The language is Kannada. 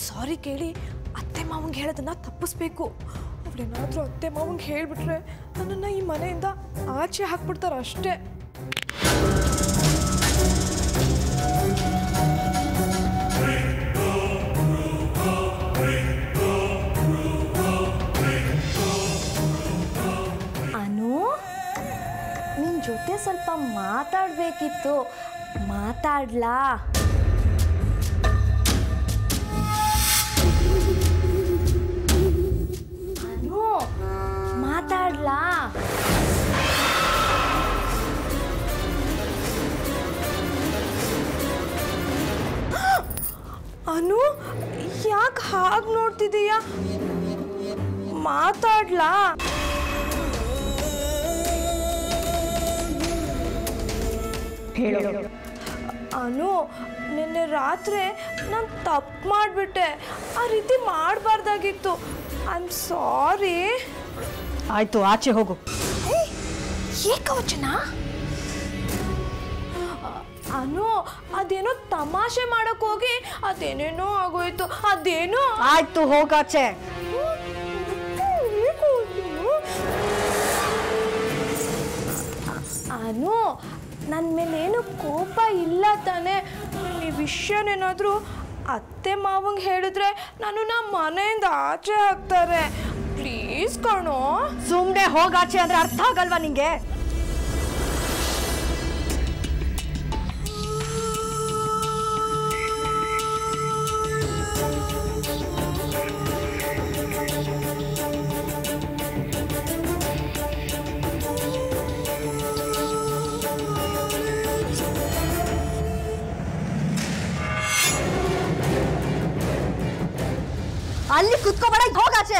ಸಾರಿ ಕೇಳಿ ಅತ್ತೆ ಮಾವಂಗೆ ಹೇಳೋದನ್ನ ತಪ್ಪಿಸ್ಬೇಕು. ಅವಳೇನಾದರೂ ಅತ್ತೆ ಮಾವಂಗೆ ಹೇಳಿಬಿಟ್ರೆ ನನ್ನನ್ನು ಈ ಮನೆಯಿಂದ ಆಚೆ ಹಾಕ್ಬಿಡ್ತಾರೆ ಅಷ್ಟೇ. ಅನು, ನಿನ್ನ ಜೊತೆ ಸ್ವಲ್ಪ ಮಾತಾಡಬೇಕಿತ್ತು, ಮಾತಾಡ್ಲಾ? ಅನು, ಮಾತಾಡ್ಲಾ? ಅನು, ಯಾಕೆ ಹಾಗೆ ನೋಡ್ತಿದ್ದೀಯಾ? ಮಾತಾಡ್ಲಾ? ಅನು, ನಿನ್ನೆ ರಾತ್ರಿ ನಾನು ತಪ್ಪು ಮಾಡಿಬಿಟ್ಟೆ. ಆ ರೀತಿ ಮಾಡಬಾರ್ದಾಗಿತ್ತು. I am sorry. ಆಯ್ತು, ಆಚೆ ಹೋಗು. ಏಕವಚನ? ಅನು, ಅದೇನೋ ತಮಾಷೆ ಮಾಡಕ್ ಹೋಗಿ ಅದೇನೇನೋ ಆಗೋಯ್ತು. ಅದೇನೋ ಆಯ್ತು, ಹೋಗಾಚೆ. ಅನು, ನನ್ನ ಮೇಲೇನು ಕೋಪ ಇಲ್ಲ ತಾನೆ? ಈ ವಿಷಯನೇನಾದರೂ ಅತ್ತೆ ಮಾವಂಗೆ ಹೇಳಿದ್ರೆ ನಾನು ನಮ್ಮ ಮನೆಯಿಂದ ಆಚೆ ಹಾಕ್ತಾರೆ. ಪ್ಲೀಸ್ ಕಣೋ. ಸುಮ್ಮನೆ ಹೋಗಾಚೆ ಅಂದ್ರೆ ಅರ್ಥ ಆಗಲ್ವಾ ನಿಂಗೆ? ಅಲ್ಲಿ ಕುತ್ಕೋಬೇಡ, ಹೋಗಾಚೆ.